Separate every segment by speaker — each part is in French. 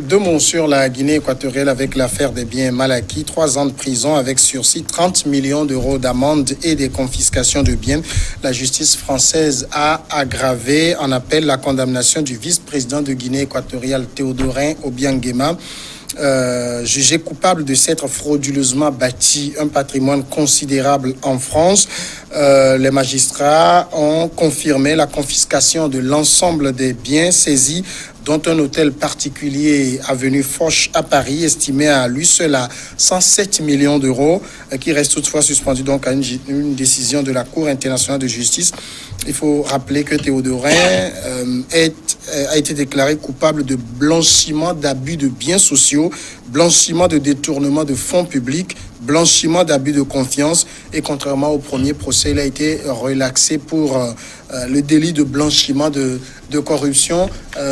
Speaker 1: Deux mots sur la Guinée équatoriale avec l'affaire des biens mal acquis. 3 ans de prison avec sursis, 30 millions d'euros d'amende et des confiscations de biens. La justice française a aggravé en appel la condamnation du vice-président de Guinée équatoriale Théodorin Obiang-Nguema, jugé coupable de s'être frauduleusement bâti un patrimoine considérable en France. Les magistrats ont confirmé la confiscation de l'ensemble des biens saisis, dont un hôtel particulier avenue Foch à Paris, estimé à lui seul à 107 millions d'euros, qui reste toutefois suspendu donc à une décision de la Cour internationale de justice. Il faut rappeler que Théodorin a été déclaré coupable de blanchiment d'abus de biens sociaux, blanchiment de détournement de fonds publics, blanchiment d'abus de confiance, et contrairement au premier procès, il a été relaxé pour le délit de blanchiment de corruption.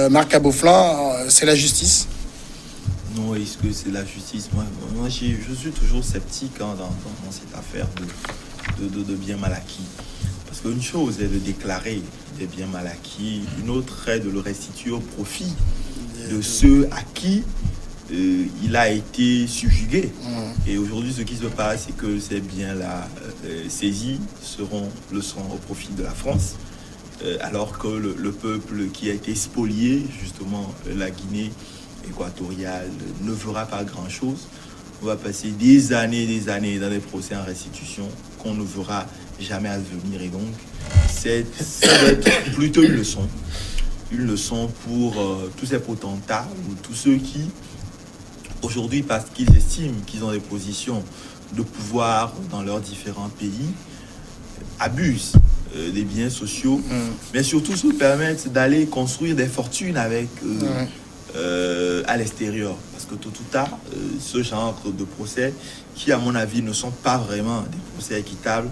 Speaker 1: Marc Aboflan, c'est la justice?
Speaker 2: Non, est-ce que c'est la justice? Moi je suis toujours sceptique dans cette affaire de biens mal acquis. Parce qu'une chose est de déclarer des biens mal acquis, une autre est de le restituer au profit de ceux à qui il a été subjugué. Et aujourd'hui, ce qui se passe, c'est que ces biens-là saisis le seront au profit de la France, alors que le peuple qui a été spolié, justement, la Guinée équatoriale, ne fera pas grand-chose. On va passer des années dans des procès en restitution qu'on ne verra jamais advenir. Et donc, ça va être plutôt une leçon pour tous ces potentats ou tous ceux qui, aujourd'hui, parce qu'ils estiment qu'ils ont des positions de pouvoir dans leurs différents pays, abusent des biens sociaux, mais surtout se permettent d'aller construire des fortunes avec à l'extérieur. Parce que tôt ou tard, ce genre de procès, qui à mon avis ne sont pas vraiment des procès équitables,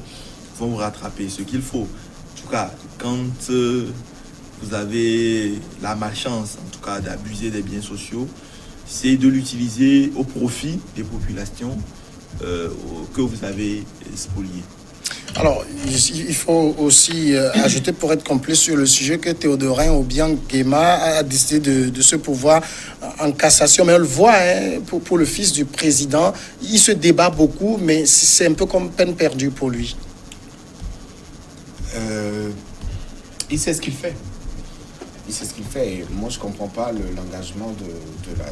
Speaker 2: vont vous rattraper. Ce qu'il faut, en tout cas, quand vous avez la malchance, en tout cas, d'abuser des biens sociaux, c'est de l'utiliser au profit des populations que vous avez spoliées.
Speaker 1: Alors, il faut aussi ajouter, pour être complet sur le sujet, que Théodorin Obiang-Nguema a décidé de se pouvoir en cassation. Mais on le voit, pour le fils du président, il se débat beaucoup, mais c'est un peu comme peine perdue pour lui.
Speaker 3: Il sait ce qu'il fait. Et moi, je ne comprends pas l'engagement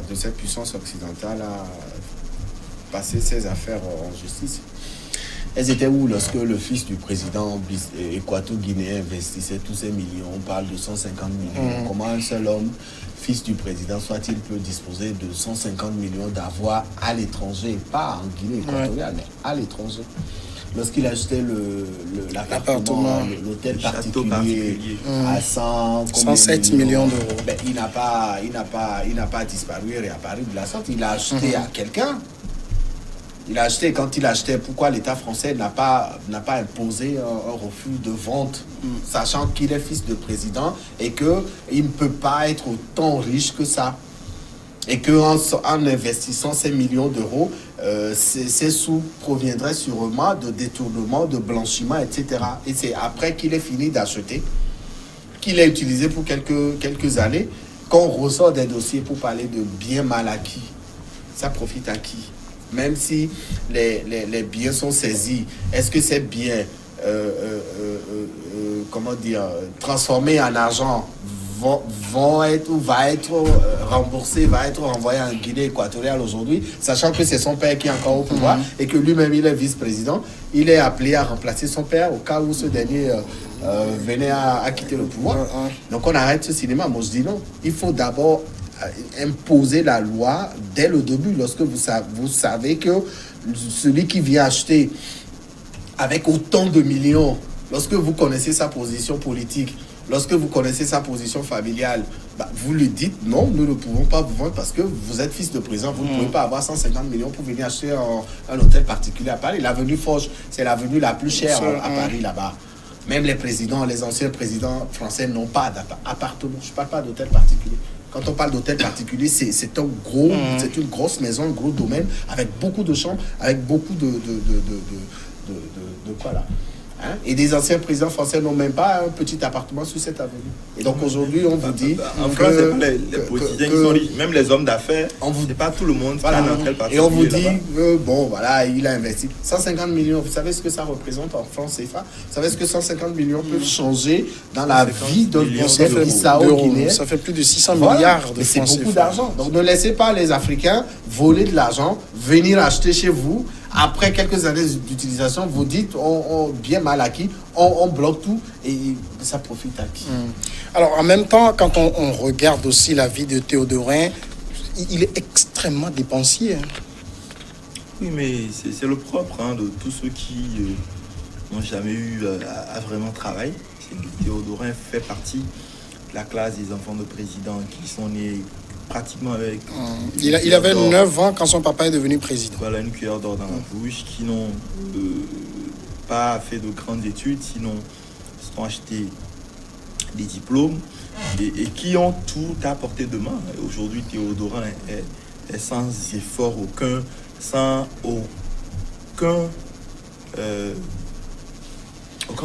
Speaker 3: de cette puissance occidentale à passer ses affaires en justice. Elles étaient où lorsque le fils du président équato-guinéen investissait tous ces millions? On parle de 150 millions. Comment un seul homme, fils du président, soit-il peut disposer de 150 millions d'avoirs à l'étranger? Pas en Guinée équatoriale, mais à l'étranger. Lorsqu'il achetait l'appartement, l'hôtel particulier à 107
Speaker 1: millions d'euros,
Speaker 3: il n'a pas disparu et réapparu de la sorte. Il a acheté à quelqu'un. Il a acheté. Quand il achetait, pourquoi l'État français n'a pas imposé un refus de vente, sachant qu'il est fils de président et qu'il ne peut pas être autant riche que ça? Et qu'en investissant ces millions d'euros, ces sous proviendraient sûrement de détournement, de blanchiment, etc. Et c'est après qu'il ait fini d'acheter, qu'il ait utilisé pour quelques années, qu'on ressort des dossiers pour parler de biens mal acquis. Ça profite à qui? Même si les biens sont saisis, est-ce que ces biens, transformés en argent, vont être ou va être remboursé, va être renvoyé en Guinée équatoriale aujourd'hui, sachant que c'est son père qui est encore au pouvoir et que lui-même il est vice-président, il est appelé à remplacer son père au cas où ce dernier venait à quitter le pouvoir. Donc on arrête ce cinéma. Moi je dis non, il faut d'abord imposer la loi dès le début, lorsque vous savez que celui qui vient acheter avec autant de millions, lorsque vous connaissez sa position politique, lorsque vous connaissez sa position familiale, vous lui dites non, nous ne pouvons pas vous vendre parce que vous êtes fils de président, vous ne pouvez pas avoir 150 millions pour venir acheter un hôtel particulier à Paris. L'avenue Foch, c'est l'avenue la plus chère à Paris là-bas. Même les présidents, les anciens présidents français n'ont pas d'appartement. Je ne parle pas d'hôtel particulier. Quand on parle d'hôtel particulier, c'est une grosse maison, un gros domaine avec beaucoup de chambres, avec beaucoup de quoi là. Hein? Et des anciens présidents français n'ont même pas un petit appartement sur cette avenue. Et donc aujourd'hui, on vous dit
Speaker 2: en France, les politiciens qui sont riches, même les hommes d'affaires, c'est pas tout le monde
Speaker 3: voilà.
Speaker 2: qui a notre partie.
Speaker 3: Et on vous dit bon, voilà, il a investi 150 millions. Vous savez ce que ça représente en France CFA? Vous savez ce que 150 millions peuvent changer dans la vie d'un Bissau-Guinéen?
Speaker 1: Ça fait plus de 600 milliards de
Speaker 3: francs CFA. C'est beaucoup
Speaker 1: CFA.
Speaker 3: d'argent. Donc ne laissez pas les Africains voler de l'argent, venir acheter chez vous. Après quelques années d'utilisation, vous dites, on bien mal acquis, on bloque tout et ça profite à qui?
Speaker 1: Alors, en même temps, quand on regarde aussi la vie de Théodorin, il est extrêmement dépensier.
Speaker 2: Oui, mais c'est le propre de tous ceux qui n'ont jamais eu à vraiment travailler. Théodorin fait partie de la classe des enfants de président qui sont nés pratiquement avec...
Speaker 1: Il avait 9 ans quand son papa est devenu président.
Speaker 2: Voilà, une cuillère d'or dans la bouche, qui n'ont pas fait de grandes études, sinon se sont achetés des diplômes et qui ont tout à portée de main. Aujourd'hui, Théodorin est sans effort aucun, sans aucun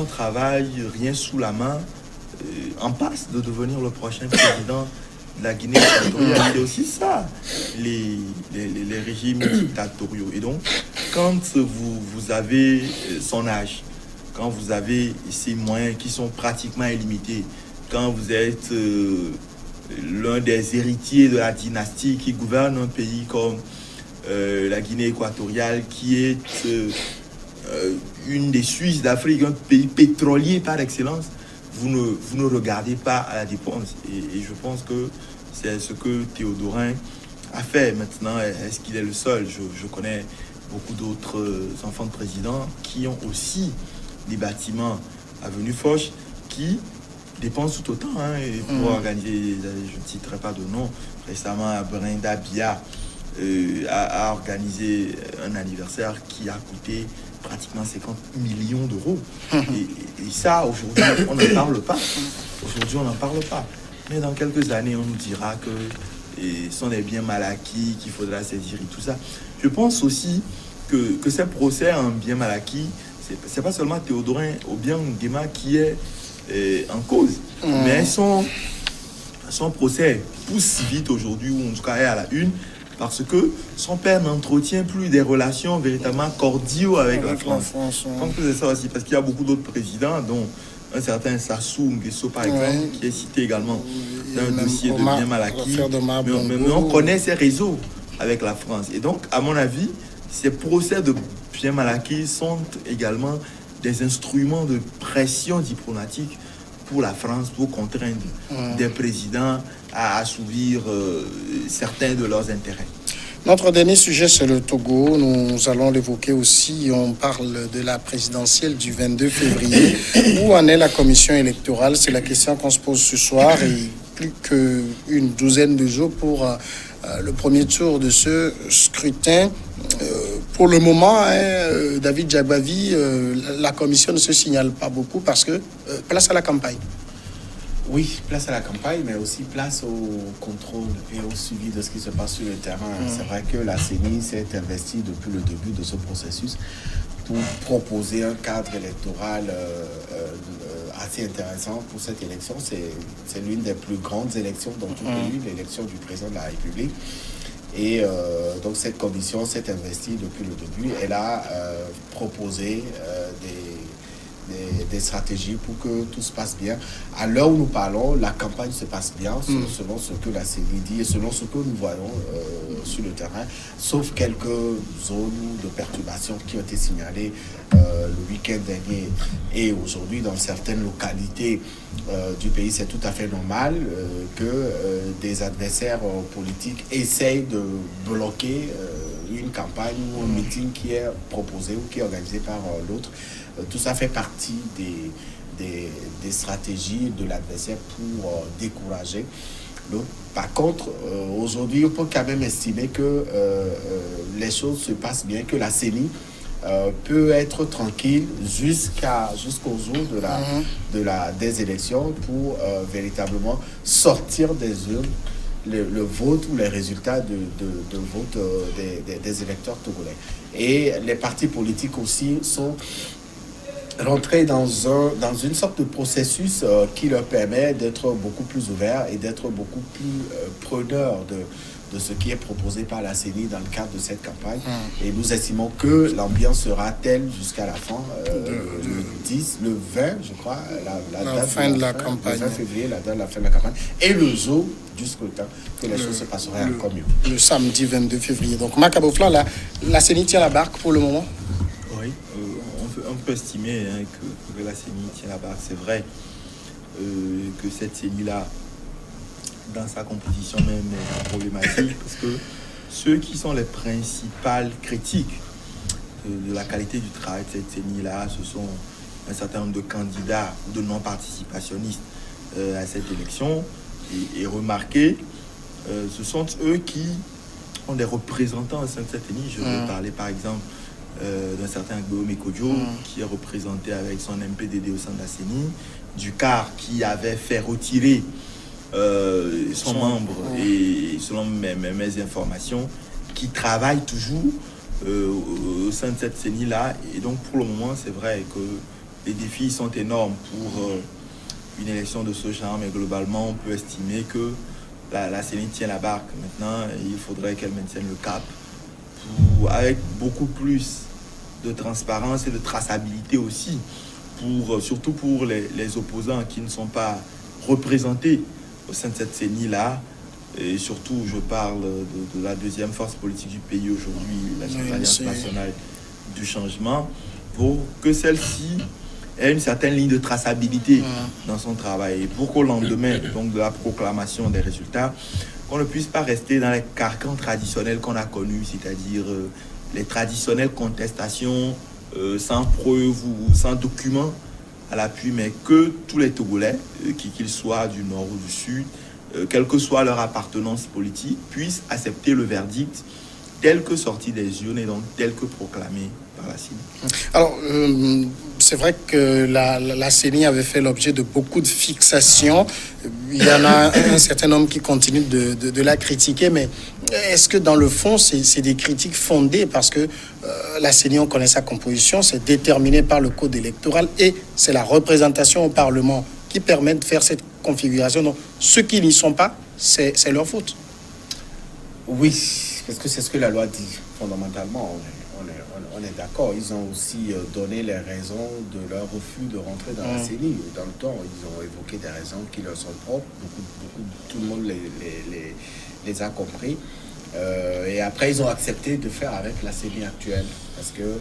Speaker 2: travail, rien sous la main, en passe de devenir le prochain président de la Guinée équatoriale. C'est aussi ça, les régimes dictatoriaux. Et donc, quand vous avez son âge, quand vous avez ces moyens qui sont pratiquement illimités, quand vous êtes l'un des héritiers de la dynastie qui gouverne un pays comme la Guinée équatoriale, qui est une des Suisses d'Afrique, un pays pétrolier par excellence, vous ne regardez pas à la dépense. Et je pense que c'est ce que Théodorin a fait. Maintenant, est-ce qu'il est le seul? Je connais beaucoup d'autres enfants de présidents qui ont aussi des bâtiments avenue Foch qui dépensent tout autant. Et pour organiser, je ne citerai pas de nom, récemment, Brenda Bia a organisé un anniversaire qui a coûté pratiquement 50 millions d'euros. Et ça, aujourd'hui, on n'en parle pas. Aujourd'hui, on n'en parle pas. Mais dans quelques années, on nous dira que ce sont des biens mal acquis, qu'il faudra saisir et tout ça. Je pense aussi que ces procès en biens mal acquis, c'est pas seulement Théodorin Obiang Nguema qui est en cause, mais son procès pousse vite aujourd'hui, ou en tout cas est à la une, parce que son père n'entretient plus des relations véritablement cordiaux avec la France. Je pense que c'est ça aussi, parce qu'il y a beaucoup d'autres présidents, dont un certain Sassou Nguesso, par exemple, qui est cité également dans un dossier de bien mal acquis. Mais on connaît ses réseaux avec la France. Et donc, à mon avis, ces procès de bien mal acquis sont également des instruments de pression diplomatique pour la France, pour contraindre des présidents à assouvir certains de leurs intérêts.
Speaker 1: Notre dernier sujet, c'est le Togo. Nous allons l'évoquer aussi. On parle de la présidentielle du 22 février. Où en est la commission électorale? C'est la question qu'on se pose ce soir. Et plus qu'une douzaine de jours pour le premier tour de ce scrutin. Pour le moment, David Djagbavi, la commission ne se signale pas beaucoup parce que place à la campagne.
Speaker 3: Oui, place à la campagne, mais aussi place au contrôle et au suivi de ce qui se passe sur le terrain. C'est vrai que la CENI s'est investie depuis le début de ce processus pour proposer un cadre électoral assez intéressant pour cette élection. C'est l'une des plus grandes élections dans tout le pays, l'élection du président de la République. Et donc cette commission s'est investie depuis le début. Elle a proposé des stratégies pour que tout se passe bien. À l'heure où nous parlons, la campagne se passe bien selon ce que la CENI dit et selon ce que nous voyons sur le terrain, sauf quelques zones de perturbation qui ont été signalées le week-end dernier et aujourd'hui dans certaines localités du pays. C'est tout à fait normal que des adversaires politiques essayent de bloquer une campagne ou un meeting qui est proposé ou qui est organisé par l'autre. Tout ça fait partie des stratégies de l'adversaire pour décourager l'autre. Par contre, aujourd'hui, on peut quand même estimer que les choses se passent bien, que la CENI peut être tranquille jusqu'au jour des élections pour véritablement sortir des urnes le vote ou les résultats de vote des électeurs togolais. Et les partis politiques aussi sont rentrer dans une sorte de processus qui leur permet d'être beaucoup plus ouverts et d'être beaucoup plus preneurs de ce qui est proposé par la CENI dans le cadre de cette campagne. Et nous estimons que l'ambiance sera telle jusqu'à la fin, le 20, je crois, la date
Speaker 1: fin de la campagne.
Speaker 3: Le 20 février, la date de la fin de la campagne. Et le jour du scrutin, que les choses se passeraient encore mieux.
Speaker 1: Le samedi 22 février. Donc, Macabofla, la CENI tient la barque pour le moment?
Speaker 2: Oui, on peut estimer que la CENI tient la barque. C'est vrai que cette CENI-là, dans sa composition même, est problématique parce que ceux qui sont les principales critiques de la qualité du travail de cette CENI-là, ce sont un certain nombre de candidats ou de non-participationnistes à cette élection. Et remarquez, ce sont eux qui ont des représentants au sein de cette CENI. Je vais parler par exemple d'un certain Guillaume Kodjo qui est représenté avec son MPDD au sein de la CENI, Ducar qui avait fait retirer son membre et selon mes informations qui travaille toujours au sein de cette CENI-là. Et donc pour le moment, c'est vrai que les défis sont énormes pour une élection de ce genre, mais globalement, on peut estimer que la CENI tient la barque. Maintenant, il faudrait qu'elle maintienne le cap avec beaucoup plus de transparence et de traçabilité aussi, surtout pour les opposants qui ne sont pas représentés au sein de cette CENI-là. Et surtout, je parle de la deuxième force politique du pays aujourd'hui, l'Alliance nationale du changement, pour que celle-ci ait une certaine ligne de traçabilité dans son travail. Et pour qu'au lendemain donc, de la proclamation des résultats, qu'on ne puisse pas rester dans les carcans traditionnels qu'on a connus, c'est-à-dire les traditionnelles contestations sans preuve ou sans document à l'appui, mais que tous les Togolais, qu'ils soient du nord ou du sud, quelle que soit leur appartenance politique, puissent accepter le verdict tel que sorti des urnes et donc tel que proclamé par la CENI.
Speaker 1: Alors, c'est vrai que la CENI avait fait l'objet de beaucoup de fixations. Il y en a un certain nombre qui continuent de la critiquer, mais est-ce que dans le fond, c'est des critiques fondées? Parce que la CENI, on connaît sa composition, c'est déterminé par le code électoral et c'est la représentation au Parlement qui permet de faire cette configuration. Donc, ceux qui n'y sont pas, c'est leur faute.
Speaker 3: Oui, parce que c'est ce que la loi dit. Fondamentalement, on est d'accord. Ils ont aussi donné les raisons de leur refus de rentrer dans la CENI. Dans le temps, ils ont évoqué des raisons qui leur sont propres. Tout le monde les a compris. Et après, ils ont accepté de faire avec la CENI actuelle. Parce que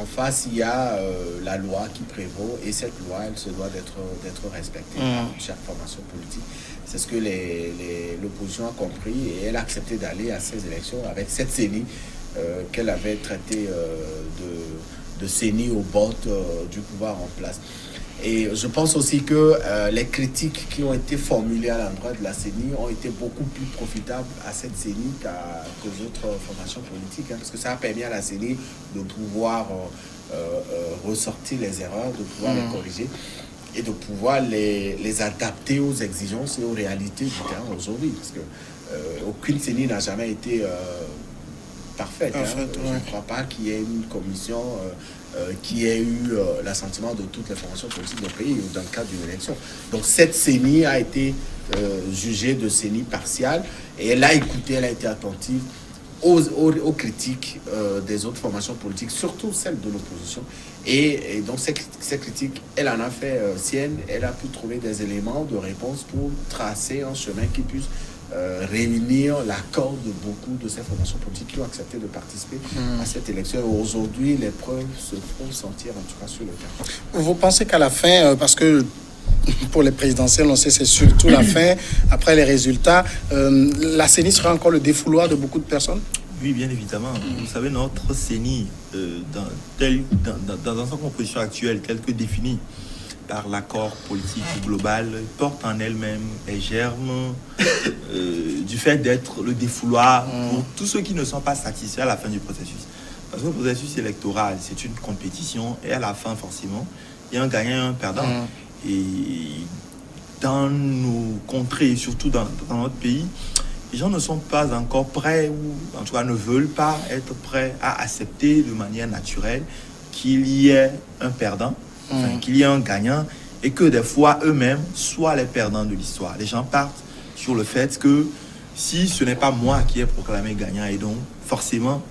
Speaker 3: en face, il y a la loi qui prévaut. Et cette loi, elle se doit d'être respectée par chaque formation politique. C'est ce que l'opposition a compris. Et elle a accepté d'aller à ces élections avec cette CENI qu'elle avait traité de CENI au bord du pouvoir en place. Et je pense aussi que les critiques qui ont été formulées à l'endroit de la CENI ont été beaucoup plus profitables à cette CENI qu'aux autres formations politiques, parce que ça a permis à la CENI de pouvoir ressortir les erreurs, de pouvoir les corriger et de pouvoir les adapter aux exigences et aux réalités du terrain aujourd'hui, parce que aucune CENI n'a jamais été parfaite. Je ne crois pas qu'il y ait une commission qui ait eu l'assentiment de toutes les formations politiques du pays dans le cadre d'une élection. Donc cette CENI a été jugée de CENI partiale et elle a écouté, elle a été attentive aux critiques des autres formations politiques, surtout celles de l'opposition. Et donc ces critiques, elle en a fait sienne, elle a pu trouver des éléments de réponse pour tracer un chemin qui puisse réunir l'accord de beaucoup de ces formations politiques qui ont accepté de participer à cette élection. Aujourd'hui, les preuves se font sentir, en tout cas sur le terrain.
Speaker 1: Vous pensez qu'à la fin, parce que pour les présidentielles, on sait c'est surtout la fin, après les résultats, la CENI sera encore le défouloir de beaucoup de personnes?
Speaker 2: Oui, bien évidemment. Vous savez, notre CENI, dans sa composition actuelle, telle que définie par l'accord politique global, porte en elle-même les germes du fait d'être le défouloir pour tous ceux qui ne sont pas satisfaits à la fin du processus. Parce que le processus électoral, c'est une compétition et à la fin, forcément, il y a un gagnant et un perdant. Et dans nos contrées, surtout dans notre pays, les gens ne sont pas encore prêts ou en tout cas ne veulent pas être prêts à accepter de manière naturelle qu'il y ait un perdant, qu'il y ait un gagnant, et que des fois, eux-mêmes soient les perdants de l'histoire. Les gens partent sur le fait que si ce n'est pas moi qui ai proclamé gagnant, et donc forcément,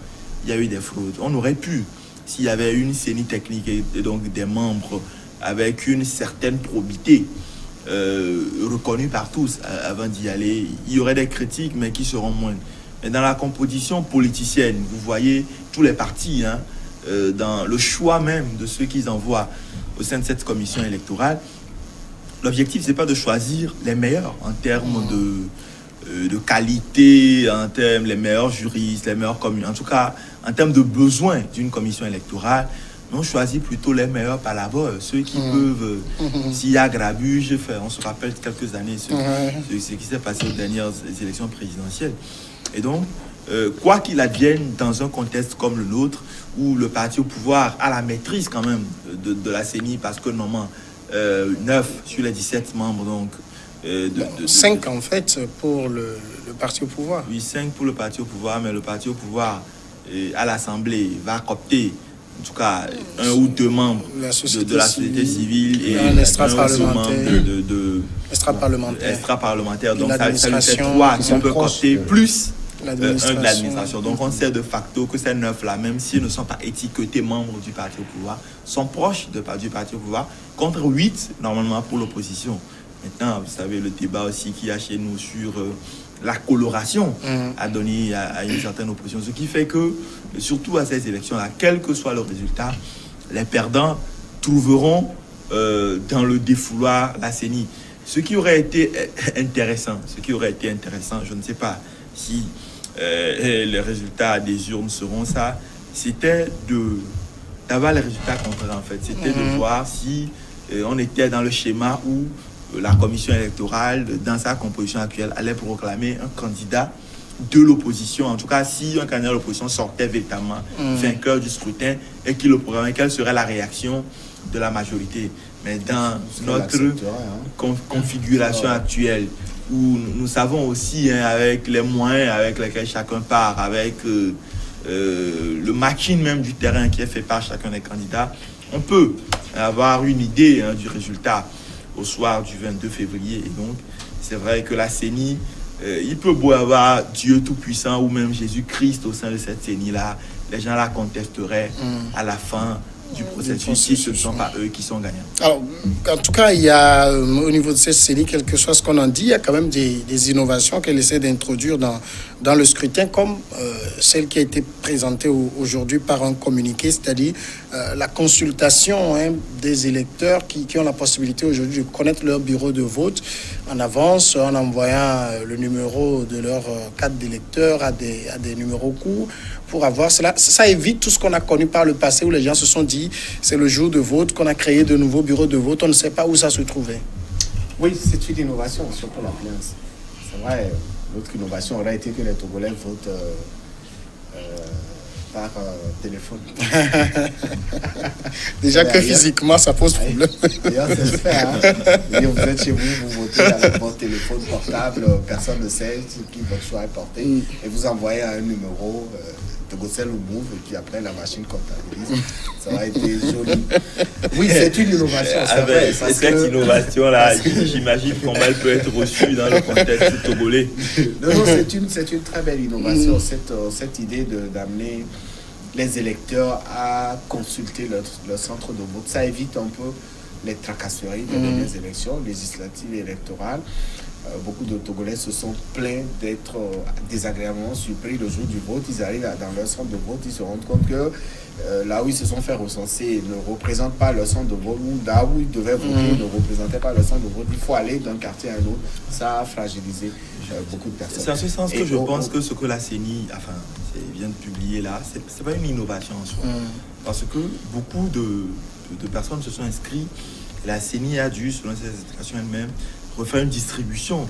Speaker 2: il y a eu des fraudes. On aurait pu, s'il y avait une CENI technique et donc des membres avec une certaine probité reconnue par tous avant d'y aller, il y aurait des critiques, mais qui seront moindres. Mais dans la composition politicienne, vous voyez tous les partis, dans le choix même de ceux qu'ils envoient au sein de cette commission électorale, l'objectif, c'est pas de choisir les meilleurs en termes de qualité, en termes les meilleurs juristes, les meilleurs communes, en tout cas en termes de besoins d'une commission électorale. Mais on choisit plutôt les meilleurs par la bas, ceux qui peuvent, s'il y a grabuge, on se rappelle quelques années ce qui s'est passé aux dernières élections présidentielles. Et donc, quoi qu'il advienne dans un contexte comme le nôtre, où le parti au pouvoir a la maîtrise quand même de la CENI, parce que normalement, 9 sur les 17 membres, donc...
Speaker 1: 5 en fait pour le parti au pouvoir.
Speaker 2: Oui, 5 pour le parti au pouvoir, mais le parti au pouvoir à l'Assemblée va coopter en tout cas un ou deux membres de la société civile et
Speaker 1: un extra-parlementaire.
Speaker 2: Extra-parlementaire. Donc ça lui fait 3 qui peuvent coopter plus un de l'administration. Donc on sait de facto que ces 9-là, même s'ils ne sont pas étiquetés membres du parti au pouvoir, sont proches du parti au pouvoir, contre 8 normalement pour l'opposition. Maintenant, vous savez, le débat aussi qu'il y a chez nous sur la coloration a donné à une certaine opposition. Ce qui fait que, surtout à ces élections-là, quel que soit le résultat, les perdants trouveront dans le défouloir la CENI. Ce qui aurait été intéressant, je ne sais pas si les résultats des urnes seront ça, c'était d'avoir les résultats contraires en fait. C'était de voir si on était dans le schéma où la commission électorale, dans sa composition actuelle, allait proclamer un candidat de l'opposition. En tout cas, si un candidat de l'opposition sortait véritablement vainqueur du scrutin et qu'il le programmait, quelle serait la réaction de la majorité. Mais dans notre configuration actuelle, où nous savons aussi, avec les moyens avec lesquels chacun part, avec le matching même du terrain qui est fait par chacun des candidats, on peut avoir une idée du résultat au soir du 22 février. Et donc, c'est vrai que la CENI, il peut beau avoir Dieu Tout-Puissant ou même Jésus-Christ au sein de cette CENI-là, les gens la contesteraient à la fin du processus si ce ne sont pas eux qui sont gagnants.
Speaker 1: Alors, en tout cas, il y a au niveau de cette CENI, quel que soit ce qu'on en dit, il y a quand même des innovations qu'elle essaie d'introduire dans le scrutin, comme celle qui a été présentée aujourd'hui par un communiqué, c'est-à-dire la consultation des électeurs qui ont la possibilité aujourd'hui de connaître leur bureau de vote en avance, en envoyant le numéro de leur carte d'électeur à des numéros courts pour avoir cela. Ça évite tout ce qu'on a connu par le passé où les gens se sont dit c'est le jour de vote qu'on a créé de nouveaux bureaux de vote, on ne sait pas où ça se trouvait.
Speaker 3: Oui, c'est une innovation, surtout la place. C'est vrai, l'autre innovation aurait été que les Togolais votent par téléphone.
Speaker 1: Déjà que physiquement, ça pose problème.
Speaker 3: D'ailleurs, c'est le fait. Vous êtes chez vous, vous votez avec votre téléphone portable, personne ne sait qui votre choix est porté, et vous envoyez un numéro de Gossel ou Move, et puis après, la machine comptabilise. Ça va être joli. Oui, c'est une innovation.
Speaker 2: Cette innovation-là, j'imagine comment elle peut être reçue dans le contexte togolais.
Speaker 3: Non, c'est une très belle innovation, cette idée d'amener les électeurs à consulter leur centre de vote. Ça évite un peu les tracasseries des élections législatives et électorales. Beaucoup de Togolais se sont plaints d'être désagréablement surpris le jour du vote. Ils arrivent dans leur centre de vote, ils se rendent compte que là où ils se sont fait recenser ne représente pas leur centre de vote, ou là où ils devaient voter ne représentait pas leur centre de vote. Il faut aller d'un quartier à un autre. Ça a fragilisé beaucoup de personnes.
Speaker 2: C'est en ce sens que je pense que ce que la CENI vient de publier là, c'est pas une innovation en soi. Parce que beaucoup de personnes se sont inscrites. La CENI a dû, selon ses explications elle-même, refaire une distribution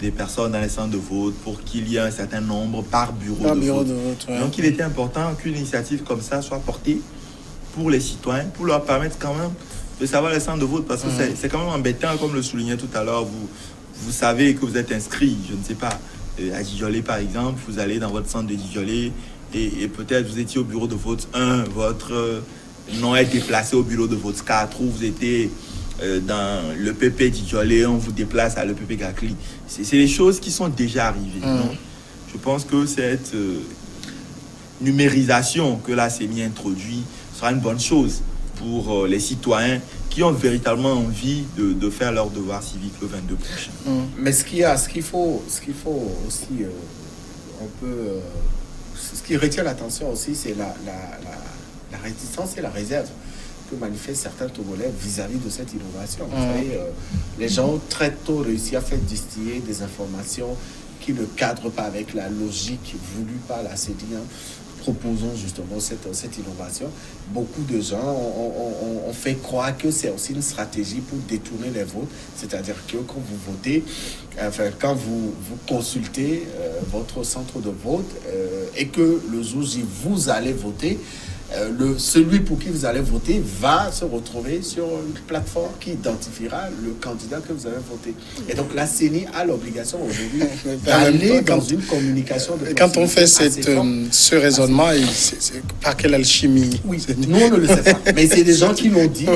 Speaker 2: des personnes dans les centres de vote pour qu'il y ait un certain nombre par bureau de vote. Donc il était important qu'une initiative comme ça soit portée pour les citoyens, pour leur permettre quand même de savoir les centres de vote, parce que c'est quand même embêtant, comme le soulignait tout à l'heure, vous savez que vous êtes inscrit, je ne sais pas, à Djidjolé par exemple, vous allez dans votre centre de Djidjolé et peut-être vous étiez au bureau de vote 1, votre non être déplacé au bureau de votre cadre, ou vous étiez dans le PP d'Idjolé, on vous déplace à le PP Gakli. C'est des choses qui sont déjà arrivées. Donc, je pense que cette numérisation que la CENI introduit sera une bonne chose pour les citoyens qui ont véritablement envie de faire leur devoir civique le 22 prochain.
Speaker 3: Mais ce qu'il faut aussi, ce qui retient l'attention aussi, c'est la réticence et la réserve que manifestent certains Togolais vis-à-vis de cette innovation. Vous savez, les gens ont très tôt réussi à faire distiller des informations qui ne cadrent pas avec la logique voulue par la CENI. Proposons justement cette innovation. Beaucoup de gens ont fait croire que c'est aussi une stratégie pour détourner les votes, c'est-à-dire que quand vous votez, quand vous consultez votre centre de vote et que le jour J, vous allez voter, celui pour qui vous allez voter va se retrouver sur une plateforme qui identifiera le candidat que vous avez voté. Et donc la CENI a l'obligation aujourd'hui d'aller dans une communication de
Speaker 1: quand on fait ce raisonnement, c'est par quelle alchimie?
Speaker 3: Oui, nous on ne le sait pas. Mais c'est des gens qui l'ont dit,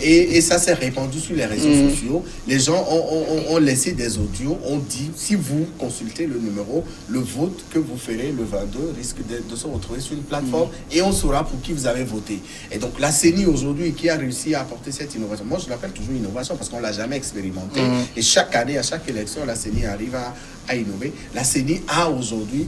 Speaker 3: et ça s'est répandu sur les réseaux sociaux. Les gens ont laissé des audios, ont dit, si vous consultez le numéro, le vote que vous ferez le 22 risque de se retrouver sur une plateforme et on saura pour qui vous avez voté. Et donc la CENI aujourd'hui qui a réussi à apporter cette innovation, moi je l'appelle toujours innovation parce qu'on ne l'a jamais expérimenté, et chaque année, à chaque élection, la CENI arrive à innover. La CENI a aujourd'hui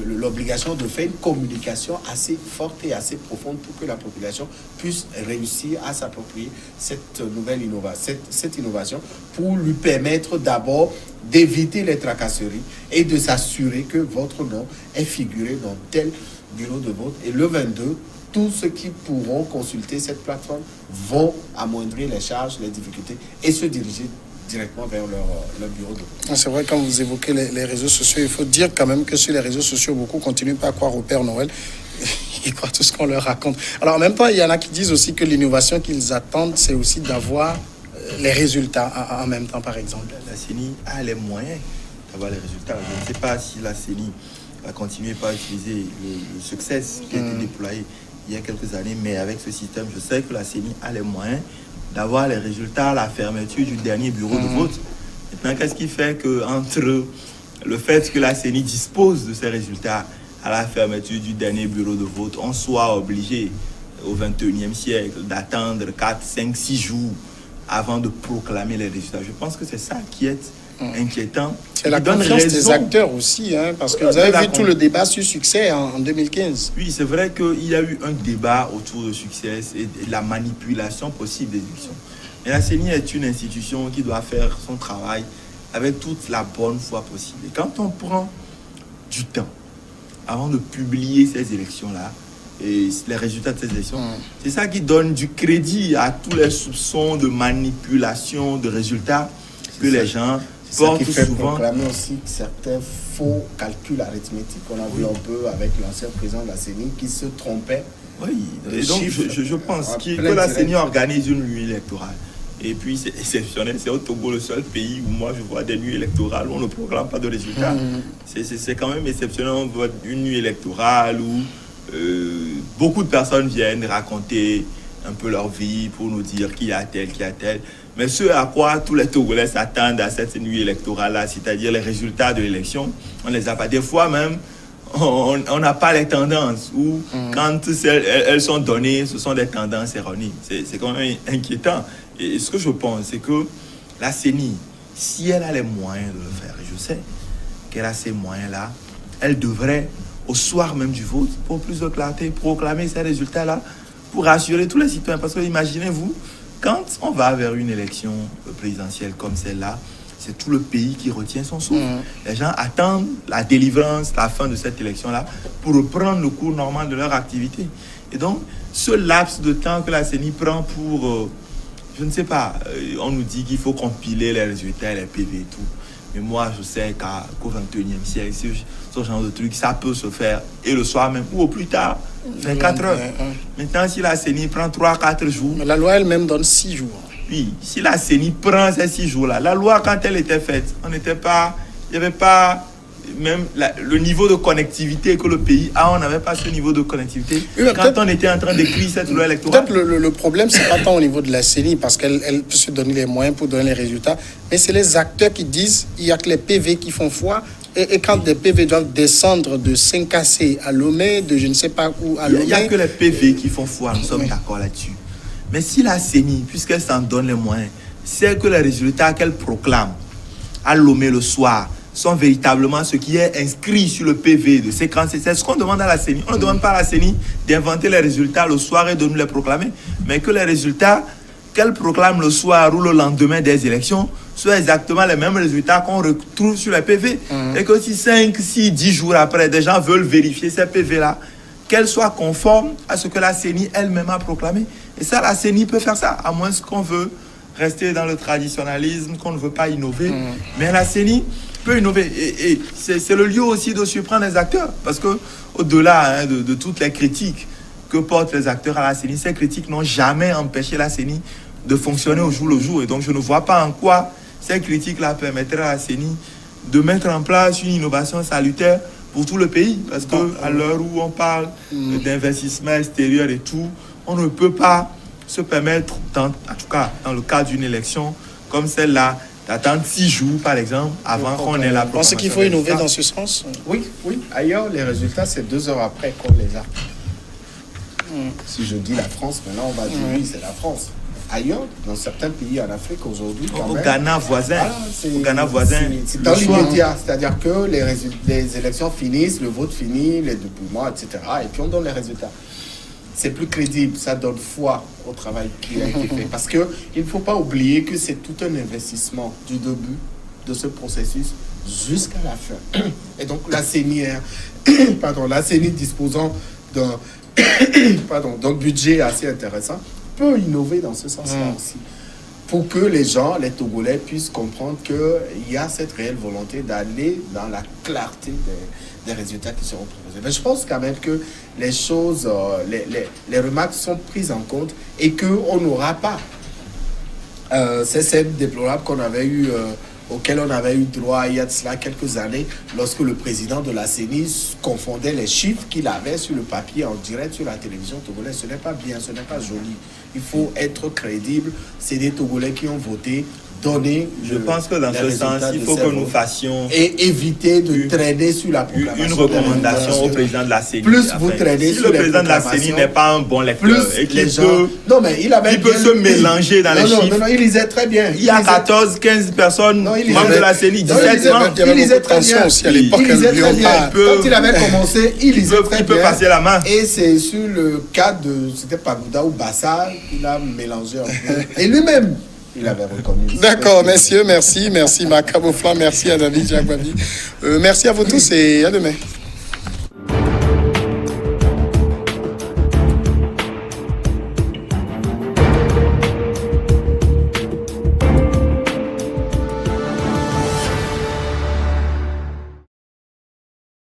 Speaker 3: l'obligation de faire une communication assez forte et assez profonde pour que la population puisse réussir à s'approprier cette nouvelle innovation, cette innovation, pour lui permettre d'abord d'éviter les tracasseries et de s'assurer que votre nom est figuré dans tel bureau de vote. Et le 22, tous ceux qui pourront consulter cette plateforme vont amoindrir les charges, les difficultés et se diriger directement vers leur bureau de vote.
Speaker 1: C'est vrai, quand vous évoquez les réseaux sociaux, il faut dire quand même que sur les réseaux sociaux, beaucoup continuent pas à croire au Père Noël. Ils croient tout ce qu'on leur raconte. Alors en même temps, il y en a qui disent aussi que l'innovation qu'ils attendent, c'est aussi d'avoir les résultats en même temps, par exemple.
Speaker 2: La CENI a les moyens d'avoir les résultats. Je ne sais pas si la CENI va continuer par utiliser le success qui a été déployé il y a quelques années, mais avec ce système, je sais que la CENI a les moyens d'avoir les résultats à la fermeture du dernier bureau de vote. Maintenant, qu'est-ce qui fait qu'entre le fait que la CENI dispose de ces résultats à la fermeture du dernier bureau de vote, on soit obligé au 21e siècle d'attendre 4, 5, 6 jours avant de proclamer les résultats? Je pense que c'est ça qui est inquiétant.
Speaker 1: C'est la confiance des acteurs aussi, parce que vous avez vu tout le débat sur succès en 2015.
Speaker 2: Oui, c'est vrai qu'il y a eu un débat autour de succès et de la manipulation possible des élections. Mais la CENI est une institution qui doit faire son travail avec toute la bonne foi possible. Et quand on prend du temps avant de publier ces élections-là, et les résultats de ces élections, c'est ça qui donne du crédit à tous les soupçons de manipulation de résultats que les gens portent
Speaker 3: qui fait
Speaker 2: souvent.
Speaker 3: Proclamer aussi certains faux calculs arithmétiques qu'on a vu un peu avec l'ancien président de la CENI qui se trompait.
Speaker 2: Oui, et donc je pense que la CENI organise une nuit électorale. Et puis c'est exceptionnel, c'est au Togo le seul pays où moi je vois des nuits électorales où on ne proclame pas de résultats. C'est quand même exceptionnel, on voit une nuit électorale où beaucoup de personnes viennent raconter un peu leur vie pour nous dire qui a tel. Mais ce à quoi tous les Togolais s'attendent à cette nuit électorale-là, c'est-à-dire les résultats de l'élection, on ne les a pas. Des fois même, on n'a pas les tendances, ou quand elles sont données, ce sont des tendances erronées. C'est quand même inquiétant. Et ce que je pense, c'est que la CENI, si elle a les moyens de le faire, et je sais qu'elle a ces moyens-là, elle devrait, au soir même du vote, pour plus de clarté, proclamer ces résultats-là pour rassurer tous les citoyens. Parce que imaginez-vous, quand on va vers une élection présidentielle comme celle-là, c'est tout le pays qui retient son souffle. Les gens attendent la délivrance, la fin de cette élection-là, pour reprendre le cours normal de leur activité. Et donc, ce laps de temps que la CENI prend pour, je ne sais pas, on nous dit qu'il faut compiler les résultats, les PV et tout. Mais moi, je sais qu'au 21e siècle, ce genre de truc, ça peut se faire et le soir même, ou au plus tard, 24 heures. Maintenant, si la CENI prend 3-4 jours...
Speaker 1: Mais la loi elle-même donne 6 jours.
Speaker 2: Oui, si la CENI prend ces 6 jours-là, la loi, quand elle était faite, il n'y avait pas même le niveau de connectivité que le pays a, on n'avait pas ce niveau de connectivité quand on était en train d'écrire cette loi électorale.
Speaker 1: Peut-être le problème, c'est pas tant au niveau de la CENI, parce qu'elle peut se donner les moyens pour donner les résultats, mais c'est les acteurs qui disent il y a que les PV qui font foi. Et quand des PV doivent descendre de 5AC à Lomé, de je ne sais pas où à Lomé...
Speaker 2: Il n'y a que les PV qui font foi, nous sommes d'accord là-dessus. Mais si la CENI, puisqu'elle s'en donne les moyens, c'est que les résultats qu'elle proclame à Lomé le soir sont véritablement ce qui est inscrit sur le PV de ces grands... C'est ce qu'on demande à la CENI. On ne demande pas à la CENI d'inventer les résultats le soir et de nous les proclamer, mais que les résultats qu'elle proclame le soir ou le lendemain des élections soient exactement les mêmes résultats qu'on retrouve sur les PV. Et que si 5, 6, 10 jours après, des gens veulent vérifier ces PV-là, qu'elles soient conformes à ce que la CENI elle-même a proclamé. Et ça, la CENI peut faire ça, à moins qu'on veut rester dans le traditionnalisme, qu'on ne veut pas innover. Mais la CENI peut innover. Et c'est le lieu aussi de surprendre les acteurs. Parce que au-delà de toutes les critiques que portent les acteurs à la CENI, ces critiques n'ont jamais empêché la CENI de fonctionner au jour le jour. Et donc, je ne vois pas en quoi ces critiques-là permettraient à la CENI de mettre en place une innovation salutaire pour tout le pays. Parce qu'à l'heure où on parle d'investissement extérieur et tout, on ne peut pas se permettre, en tout cas dans le cas d'une élection comme celle-là, d'attendre 6 jours, par exemple, avant qu'on ait la proclamation.
Speaker 1: Pensez qu'il faut innover dans ce sens?
Speaker 3: Oui. Ailleurs, les résultats, c'est 2 heures après qu'on les a. Si je dis la France, maintenant, on va dire oui, c'est la France. Ailleurs, dans certains pays en Afrique aujourd'hui,
Speaker 2: Au Ghana voisin.
Speaker 3: Voilà,
Speaker 2: au Ghana voisin.
Speaker 3: C'est dans l'immédiat, c'est-à-dire que les élections finissent, le vote finit, les dépouillements, etc. Et puis on donne les résultats. C'est plus crédible, ça donne foi au travail qui a été fait. Parce qu'il ne faut pas oublier que c'est tout un investissement du début de ce processus jusqu'à la fin. Et donc la CENI, la CENI disposant d'un budget assez intéressant, peut innover dans ce sens-là aussi. Pour que les gens, les Togolais, puissent comprendre qu'il y a cette réelle volonté d'aller dans la clarté des résultats qui seront proposés. Mais je pense quand même que les choses, les remarques sont prises en compte et qu'on n'aura pas ces scènes déplorables auxquelles on avait eu droit il y a de cela quelques années, lorsque le président de la CENI confondait les chiffres qu'il avait sur le papier en direct sur la télévision togolaise. Ce n'est pas bien, ce n'est pas joli. Il faut être crédible. C'est des Togolais qui ont voté.
Speaker 2: Je pense que dans ce sens, il faut que nous fassions...
Speaker 3: Et éviter de traîner sur la proclamation.
Speaker 2: Une recommandation au président de la CENI.
Speaker 3: Plus vous traînez sur
Speaker 2: le président de la CENI n'est pas un bon lecteur et qu'il peut se mélanger dans les chiffres.
Speaker 3: Non, il lisait très bien.
Speaker 2: Il y a 14, 15 personnes membres de la CENI, 17 membres.
Speaker 1: Il lisait très bien aussi à l'époque.
Speaker 3: Quand il avait commencé, il lisait très bien.
Speaker 2: Il peut passer la main.
Speaker 3: Et c'est sur le cas de... C'était Pagouda ou Bassa qu'il a mélangé un peu. Et lui-même, il avait reconnu.
Speaker 1: D'accord, messieurs, merci. Merci Macabo Flan, merci à David Jacques Babi. Merci à vous tous et à demain.